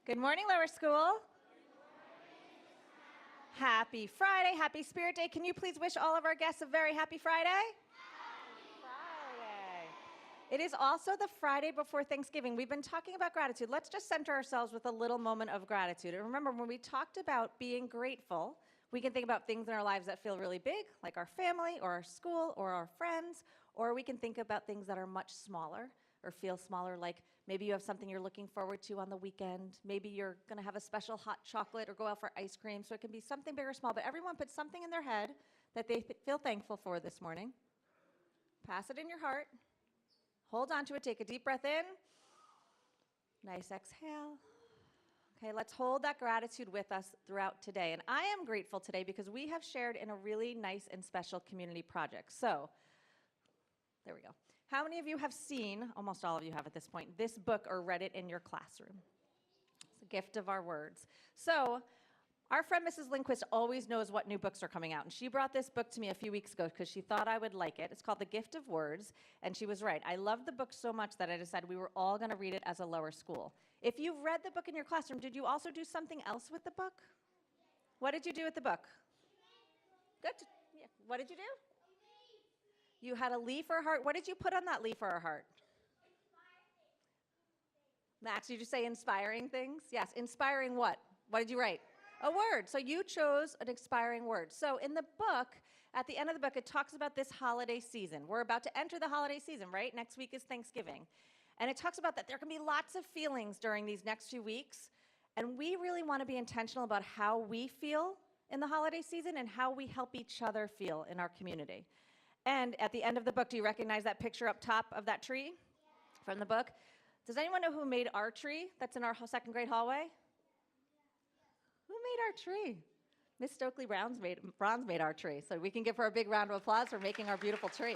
Good morning, Lower School. Happy Friday, happy Spirit Day. Can you please wish all of our guests a very happy Friday? Happy Friday. It is also the Friday before Thanksgiving. We've been talking about gratitude. Let's just center ourselves with a little moment of gratitude. And remember, when we talked about being grateful, we can think about things in our lives that feel really big, like our family or our school or our friends, or we can think about things that are much smaller or feel smaller, like maybe you have something you're looking forward to on the weekend. Maybe you're going to have a special hot chocolate or go out for ice cream. So it can be something big or small, but everyone put something in their head that they feel thankful for this morning. Pass it in your heart. Hold on to it. Take a deep breath in. Nice exhale. Okay, let's hold that gratitude with us throughout today. And I am grateful today because we have shared in a really nice and special community project. So, there we go. How many of you have seen, almost all of you have at this point, this book or read it in your classroom? It's a gift of our words. So, our friend Mrs. Lindquist always knows what new books are coming out, and she brought this book to me a few weeks ago because she thought I would like it. It's called The Gift of Words, and she was right. I loved the book so much that I decided we were all going to read it as a lower school. If you've read the book in your classroom, did you also do something else with the book? What did you do with the book? Good. Yeah. What did you do? You had a leaf or a heart. What did you put on that leaf or a heart? Max, did you say inspiring things? Yes, inspiring what? What did you write? A word. So you chose an inspiring word. So in the book, at the end of the book, it talks about this holiday season. We're about to enter the holiday season, right? Next week is Thanksgiving. And it talks about that there can be lots of feelings during these next few weeks. And we really want to be intentional about how we feel in the holiday season and how we help each other feel in our community. And at the end of the book, do you recognize that picture up top of that tree from the book? Does anyone know who made our tree that's in our second grade hallway? Who made our tree? Miss Stokely Brown's made our tree, so we can give her a big round of applause for making our beautiful tree.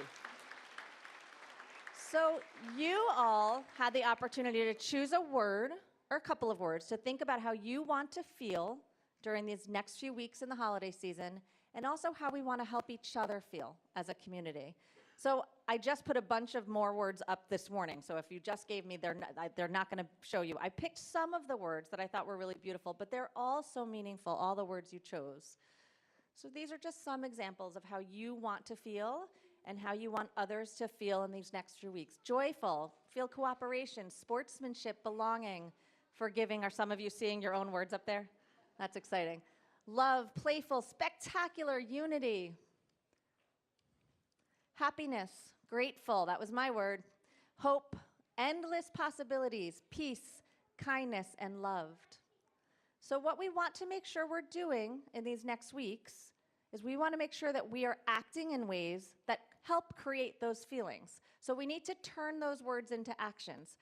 So you all had the opportunity to choose a word or a couple of words to think about how you want to feel during these next few weeks in the holiday season, and also how we want to help each other feel as a community. So I just put a bunch of more words up this morning. So if you just gave me, they're not going to show you. I picked some of the words that I thought were really beautiful, but they're all so meaningful, all the words you chose. So these are just some examples of how you want to feel and how you want others to feel in these next few weeks. Joyful, feel cooperation, sportsmanship, belonging, forgiving. Are some of you seeing your own words up there? That's exciting. Love, playful, spectacular, unity. Happiness, grateful, that was my word. Hope, endless possibilities, peace, kindness, and loved. So what we want to make sure we're doing in these next weeks is we want to make sure that we are acting in ways that help create those feelings. So we need to turn those words into actions.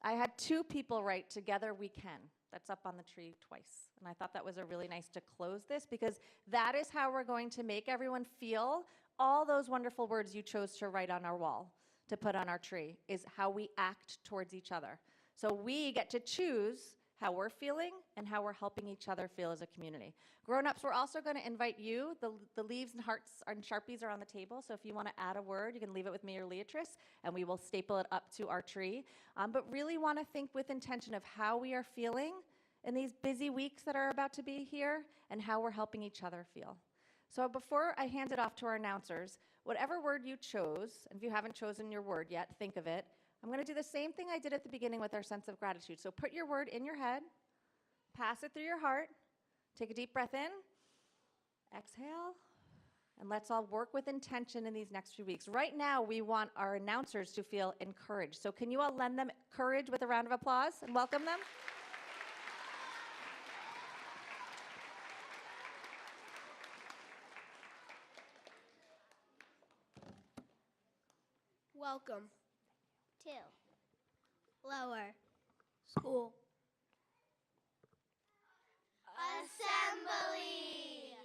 I had 2 people write "Together we can." That's up on the tree twice. And I thought that was a really nice to close this, because that is how we're going to make everyone feel all those wonderful words you chose to write on our wall, to put on our tree, is how we act towards each other. So we get to choose how we're feeling and how we're helping each other feel as a community. Grown-ups, we're also going to invite you. The leaves and hearts and Sharpies are on the table, so if you want to add a word, you can leave it with me or Leatrice, and we will staple it up to our tree. But really want to think with intention of how we are feeling in these busy weeks that are about to be here and how we're helping each other feel. So before I hand it off to our announcers, whatever word you chose, and if you haven't chosen your word yet, think of it. I'm going to do the same thing I did at the beginning with our sense of gratitude. So put your word in your head, pass it through your heart, take a deep breath in, exhale, and let's all work with intention in these next few weeks. Right now, we want our announcers to feel encouraged. So can you all lend them courage with a round of applause and welcome them? Welcome to Lower School Assembly.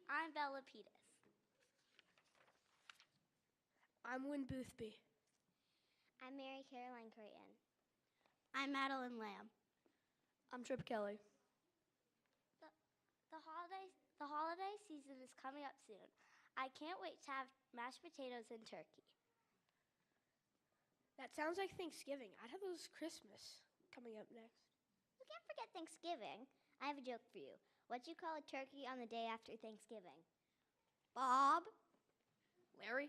I'm Bella Pettis. I'm Wynn Boothby. I'm Mary Caroline Creighton. I'm Madeline Lamb. I'm Trip Kelly. The holiday season is coming up soon. I can't wait to have mashed potatoes and turkey. That sounds like Thanksgiving. I'd have those Christmas coming up next. can't forget Thanksgiving. I have a joke for you. What do you call a turkey on the day after Thanksgiving? Bob. Larry?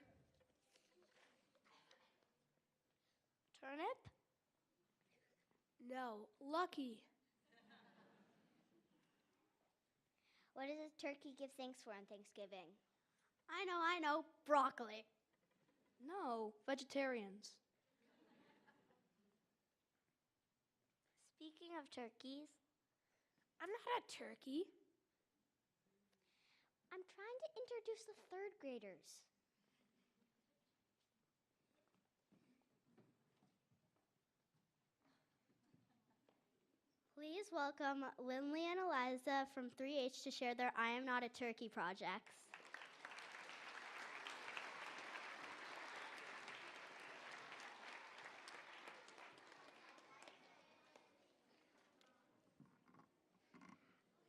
Turnip? No, Lucky. What does a turkey give thanks for on Thanksgiving? I know, broccoli. No, vegetarians. Speaking of turkeys, I'm not a turkey. I'm trying to introduce the third graders. Please welcome Lindley and Eliza from 3H to share their I Am Not a Turkey projects.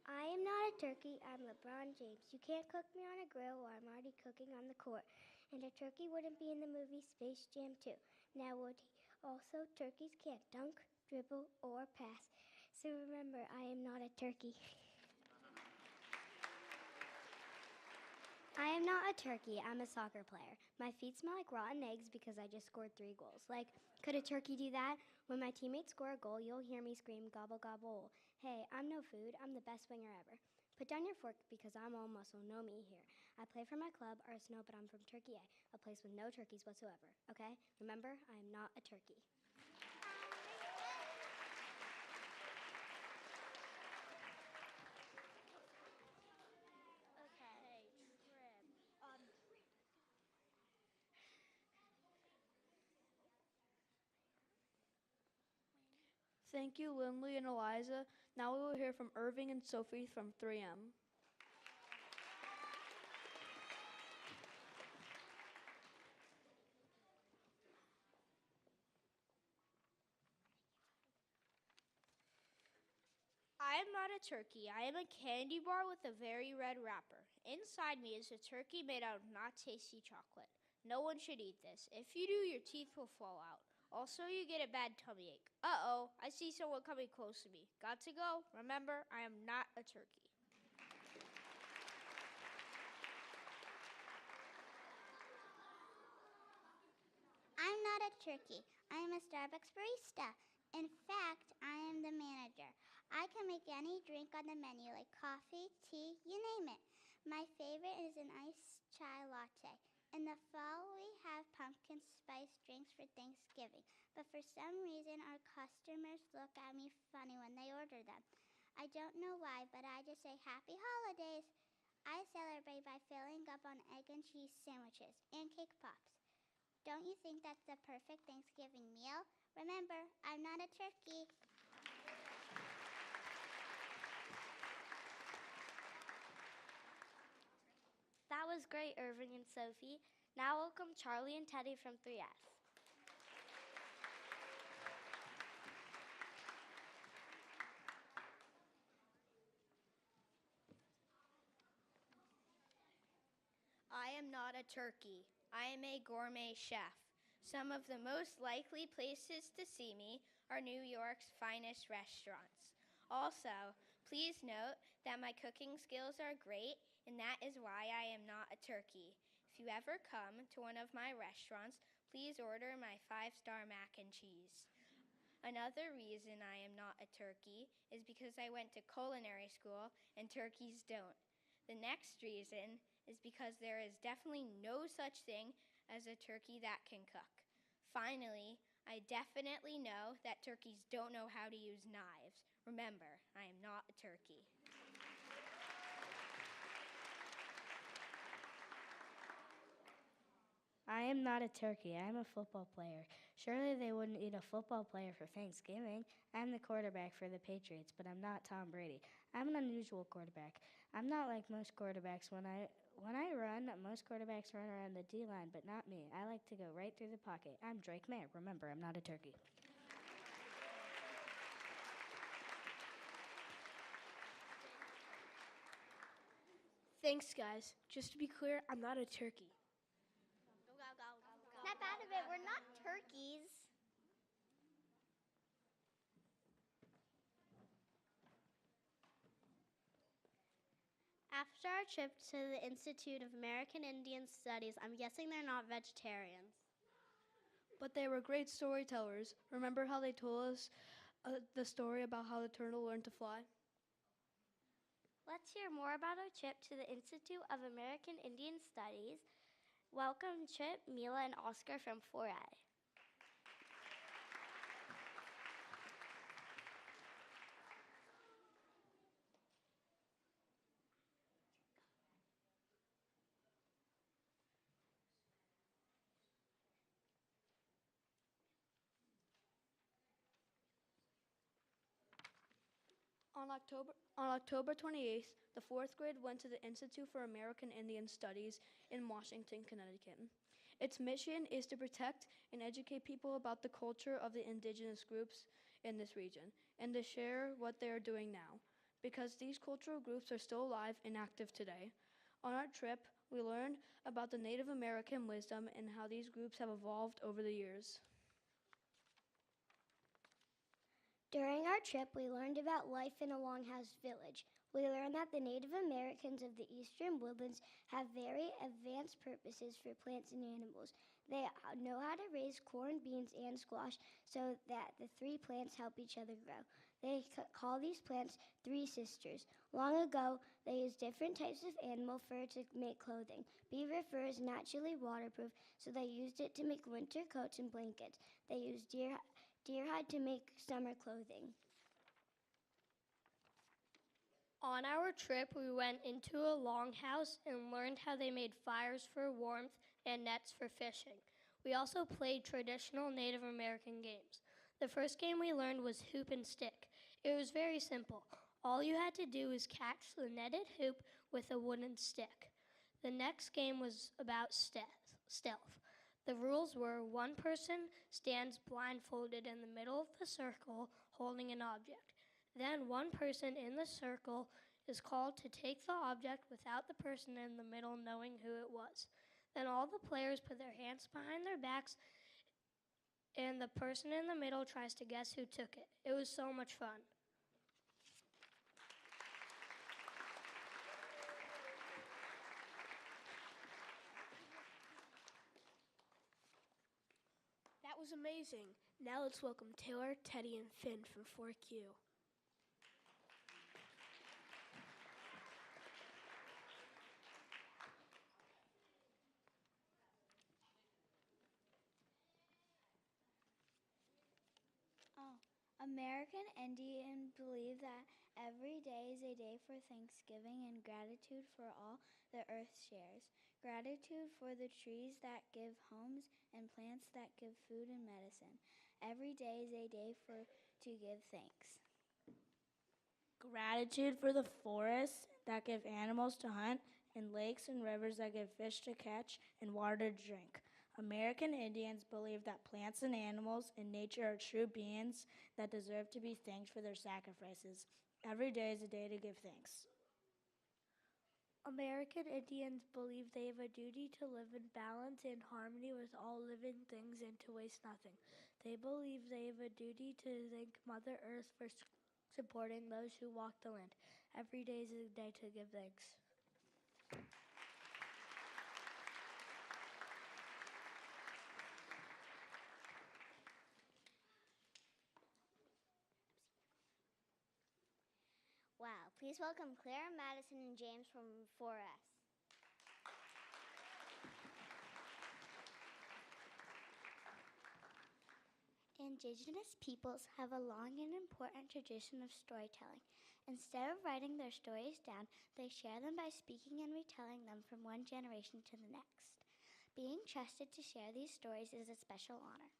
I am not a turkey, I'm LeBron James. You can't cook me on a grill while I'm already cooking on the court. And a turkey wouldn't be in the movie Space Jam 2. Now would he? Also, turkeys can't dunk, dribble, or pass. So remember, I am not a turkey. I am not a turkey, I'm a soccer player. My feet smell like rotten eggs because I just scored 3 goals. Like, could a turkey do that? When my teammates score a goal, you'll hear me scream, gobble, gobble. Hey, I'm no food, I'm the best winger ever. Put down your fork because I'm all muscle, no me here. I play for my club, Arsenal, but I'm from Turkey A place with no turkeys whatsoever, okay? Remember, I am not a turkey. Thank you, Lindley and Eliza. Now we will hear from Irving and Sophie from 3M. I am not a turkey. I am a candy bar with a very red wrapper. Inside me is a turkey made out of not tasty chocolate. No one should eat this. If you do, your teeth will fall out. Also, you get a bad tummy ache. Uh-oh, I see someone coming close to me. Got to go. Remember, I am not a turkey. I'm not a turkey. I am a Starbucks barista. In fact, I am the manager. I can make any drink on the menu, like coffee, tea, you name it. My favorite is an iced chai latte. In the fall, we have pumpkin spice drinks for Thanksgiving, but for some reason, our customers look at me funny when they order them. I don't know why, but I just say happy holidays. I celebrate by filling up on egg and cheese sandwiches and cake pops. Don't you think that's the perfect Thanksgiving meal? Remember, I'm not a turkey. That was great, Irving and Sophie. Now welcome Charlie and Teddy from 3S. I am not a turkey. I am a gourmet chef. Some of the most likely places to see me are New York's finest restaurants. Also, please note that my cooking skills are great, and that is why I am not a turkey. If you ever come to one of my restaurants, please order my 5-star mac and cheese. Another reason I am not a turkey is because I went to culinary school and turkeys don't. The next reason is because there is definitely no such thing as a turkey that can cook. Finally, I definitely know that turkeys don't know how to use knives. Remember, I am not a turkey. I am not a turkey. I am a football player. Surely they wouldn't eat a football player for Thanksgiving. I'm the quarterback for the Patriots, but I'm not Tom Brady. I'm an unusual quarterback. I'm not like most quarterbacks. When I run, most quarterbacks run around the D-line, but not me. I like to go right through the pocket. I'm Drake May. Remember, I'm not a turkey. Thanks, guys. Just to be clear, I'm not a turkey. Snap out of it. We're not turkeys. After our trip to the Institute of American Indian Studies, I'm guessing they're not vegetarians. But they were great storytellers. Remember how they told us the story about how the turtle learned to fly? Let's hear more about our trip to the Institute of American Indian Studies. Welcome, Chip, Mila, and Oscar from 4A. On October 28th, the fourth grade went to the Institute for American Indian Studies in Washington, Connecticut. Its mission is to protect and educate people about the culture of the indigenous groups in this region and to share what they are doing now, because these cultural groups are still alive and active today. On our trip, we learned about the Native American wisdom and how these groups have evolved over the years. During our trip, we learned about life in a longhouse village. We learned that the Native Americans of the eastern woodlands have very advanced purposes for plants and animals. They know how to raise corn, beans, and squash so that the three plants help each other grow. They call these plants three sisters. Long ago, they used different types of animal fur to make clothing. Beaver fur is naturally waterproof, so they used it to make winter coats and blankets. They used deer hide to make summer clothing. On our trip, we went into a longhouse and learned how they made fires for warmth and nets for fishing. We also played traditional Native American games. The first game we learned was hoop and stick. It was very simple. All you had to do was catch the netted hoop with a wooden stick. The next game was about stealth. The rules were one person stands blindfolded in the middle of the circle holding an object. Then one person in the circle is called to take the object without the person in the middle knowing who it was. Then all the players put their hands behind their backs and the person in the middle tries to guess who took it. It was so much fun. That was amazing. Now let's welcome Taylor, Teddy, and Finn from 4Q. American Indians believe that every day is a day for thanksgiving and gratitude for all the earth shares. Gratitude for the trees that give homes and plants that give food and medicine. Every day is a day to give thanks. Gratitude for the forests that give animals to hunt and lakes and rivers that give fish to catch and water to drink. American Indians believe that plants and animals in nature are true beings that deserve to be thanked for their sacrifices. Every day is a day to give thanks. American Indians believe they have a duty to live in balance and harmony with all living things and to waste nothing. They believe they have a duty to thank Mother Earth for supporting those who walk the land. Every day is a day to give thanks. Wow, please welcome Claire, Madison, and James from 4S. Indigenous peoples have a long and important tradition of storytelling. Instead of writing their stories down, they share them by speaking and retelling them from one generation to the next. Being trusted to share these stories is a special honor.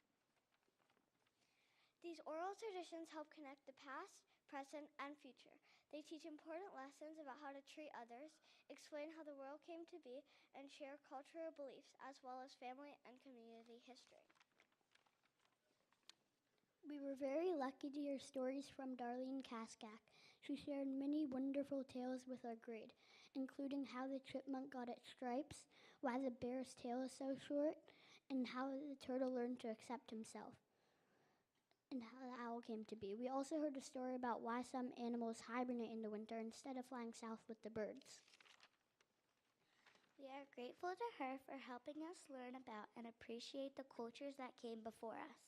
These oral traditions help connect the past, present, and future. They teach important lessons about how to treat others, explain how the world came to be, and share cultural beliefs as well as family and community history. We were very lucky to hear stories from Darlene Kaskak. She shared many wonderful tales with our grade, including how the chipmunk got its stripes, why the bear's tail is so short, and how the turtle learned to accept himself, and how the owl came to be. We also heard a story about why some animals hibernate in the winter instead of flying south with the birds. are grateful to her for helping us learn about and appreciate the cultures that came before us.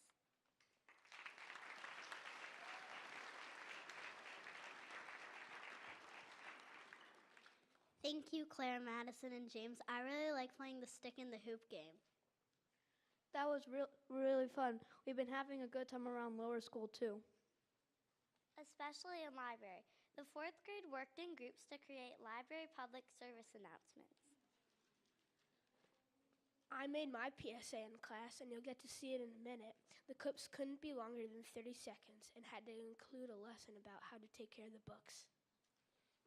Thank you, Claire, Madison, and James. I really like playing the stick and the hoop game. That was really fun. We've been having a good time around lower school, too. Especially in library. The 4th grade worked in groups to create library public service announcements. I made my PSA in class, and you'll get to see it in a minute. The clips couldn't be longer than 30 seconds and had to include a lesson about how to take care of the books.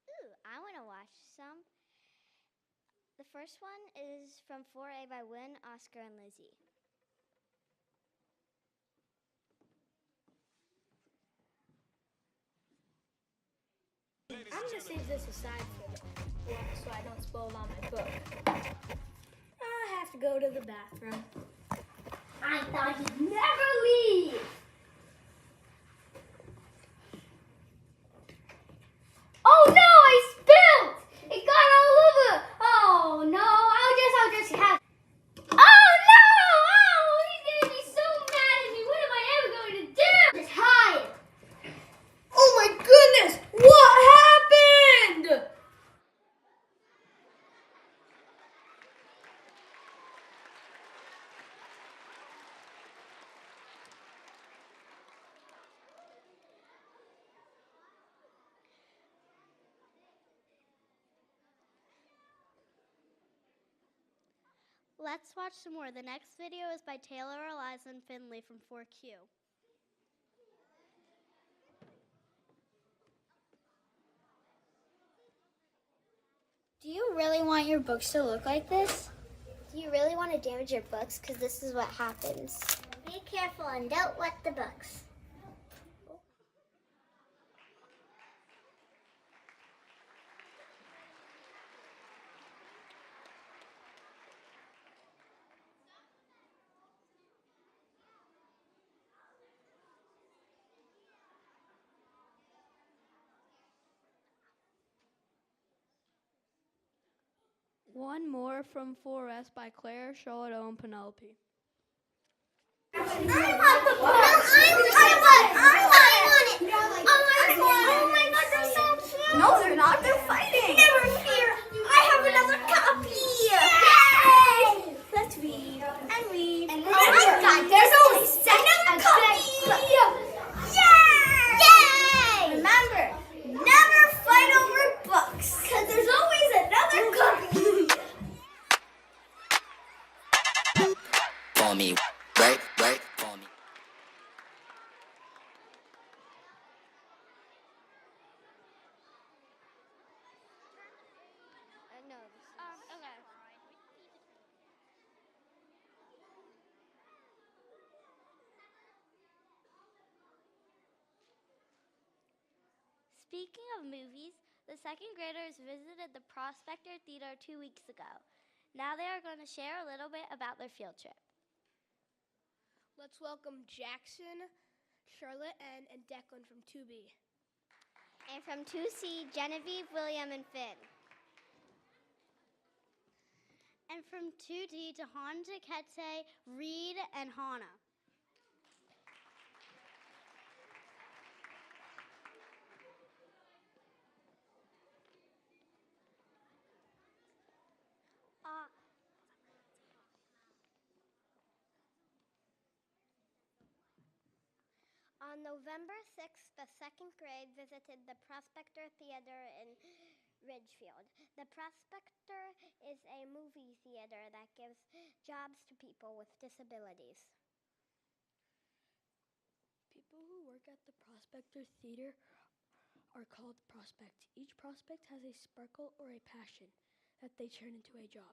Ooh, I want to watch some. The first one is from 4A by Wynn, Oscar, and Lizzie. I'm going to save this aside for the book so I don't spoil it on my book. I have to go to the bathroom. I thought you'd never leave! Oh no, I spilled! It got all over! Oh no, I'll just have... Oh no! Oh, he's gonna be so mad at me! What am I ever going to do? Just hide! Oh my goodness! What happened? Let's watch some more. The next video is by Taylor, Eliza, and Finley from 4Q. Do you really want your books to look like this? Do you really want to damage your books? Because this is what happens. Be careful and don't wet the books. One more from 4S by Claire, Charlotte, and Penelope. I want the book. I want it. Oh my God, they're so cute. No, they're not. They're fighting. Never fear. I have another copy. Yay! Let's read and read. And oh my God, there's only another copy. Yay! Remember, never fight over books, because there's always another copy. For me, right, for me. Speaking of movies, the 2nd graders visited the Prospector Theater 2 weeks ago. Now they are going to share a little bit about their field trip. Let's welcome Jackson, Charlotte, and Declan from 2B. And from 2C, Genevieve, William, and Finn. And from 2D, Tahan, Ketse, Reed, and Hannah. On November 6th, the 2nd grade visited the Prospector Theater in Ridgefield. The Prospector is a movie theater that gives jobs to people with disabilities. People who work at the Prospector Theater are called prospects. Each prospect has a sparkle or a passion that they turn into a job.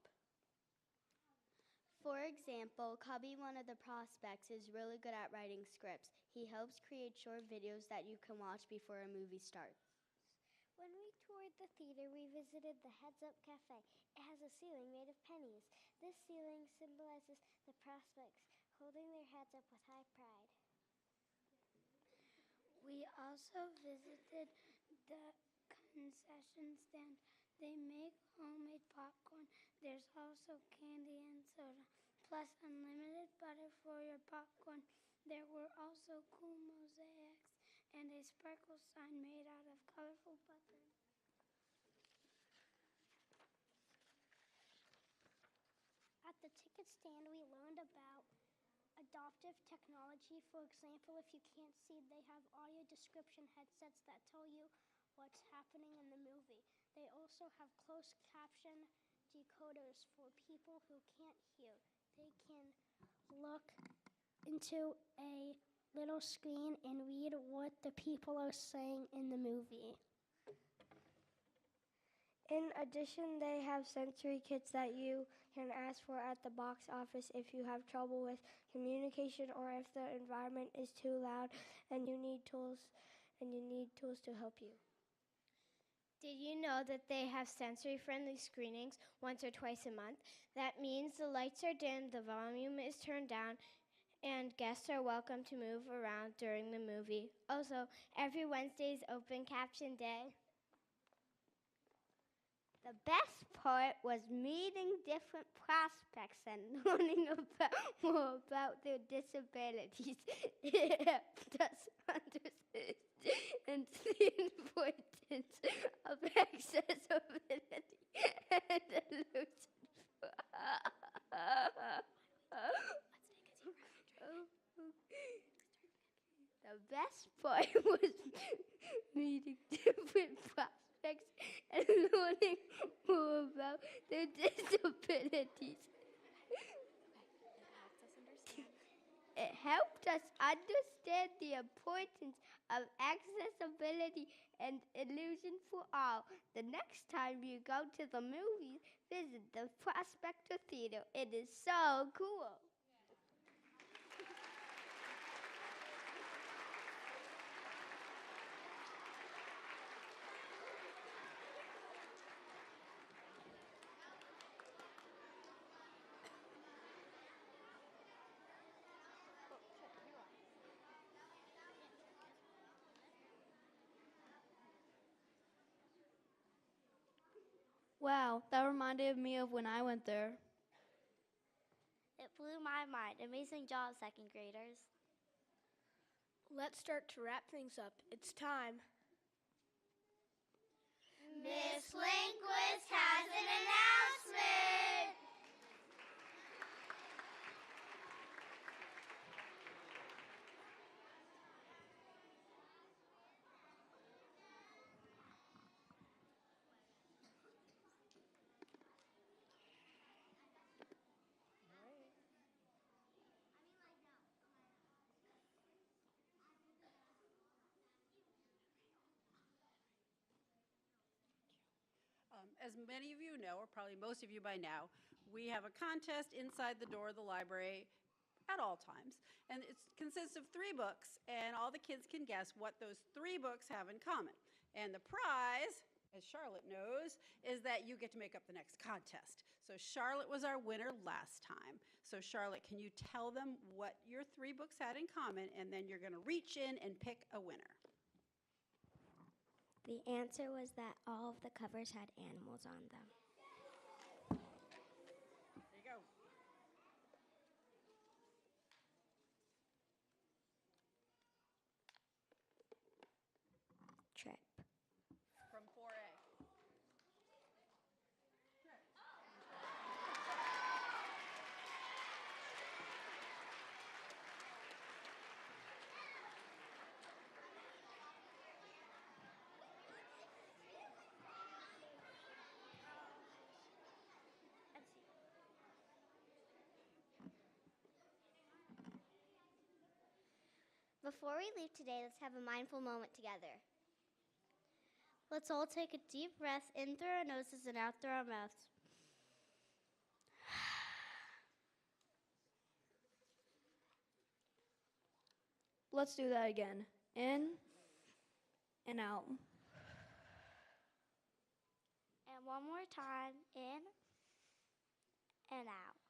For example, Cubby, one of the prospects, is really good at writing scripts. He helps create short videos that you can watch before a movie starts. When we toured the theater, we visited the Heads Up Cafe. It has a ceiling made of pennies. This ceiling symbolizes the prospects holding their heads up with high pride. We also visited the concession stand. They make homemade popcorn. There's also also candy and soda, plus unlimited butter for your popcorn. There were also cool mosaics and a sparkle sign made out of colorful butter. At the ticket stand, we learned about adaptive technology. For example, if you can't see, they have audio description headsets that tell you what's happening in the movie. They also have closed caption decoders for people who can't hear. They can look into a little screen and read what the people are saying in the movie. In addition, they have sensory kits that you can ask for at the box office if you have trouble with communication or if the environment is too loud and you need tools to help you. Did you know that they have sensory-friendly screenings once or twice a month? That means the lights are dimmed, the volume is turned down, and guests are welcome to move around during the movie. Also, every Wednesday is open caption day. The best part was meeting different prospects and learning more about their disabilities. It helped us understand the importance of accessibility and inclusion. The best part was meeting different prospects and learning more about their disabilities. It helped us understand the importance of accessibility and illusion for all. The next time you go to the movies, visit the Prospector Theater. It is so cool. Wow, that reminded me of when I went there. It blew my mind. Amazing job, second graders. Let's start to wrap things up. It's time. Miss Lindquist has an announcement. As many of you know, or probably most of you by now, we have a contest inside the door of the library at all times. And it consists of 3 books, and all the kids can guess what those 3 books have in common. And the prize, as Charlotte knows, is that you get to make up the next contest. So Charlotte was our winner last time. So Charlotte, can you tell them what your 3 books had in common, and then you're going to reach in and pick a winner. The answer was that all of the covers had animals on them. There you go. Trip. From 4A. Before we leave today, let's have a mindful moment together. Let's all take a deep breath in through our noses and out through our mouths. Let's do that again. In and out. And one more time, in and out.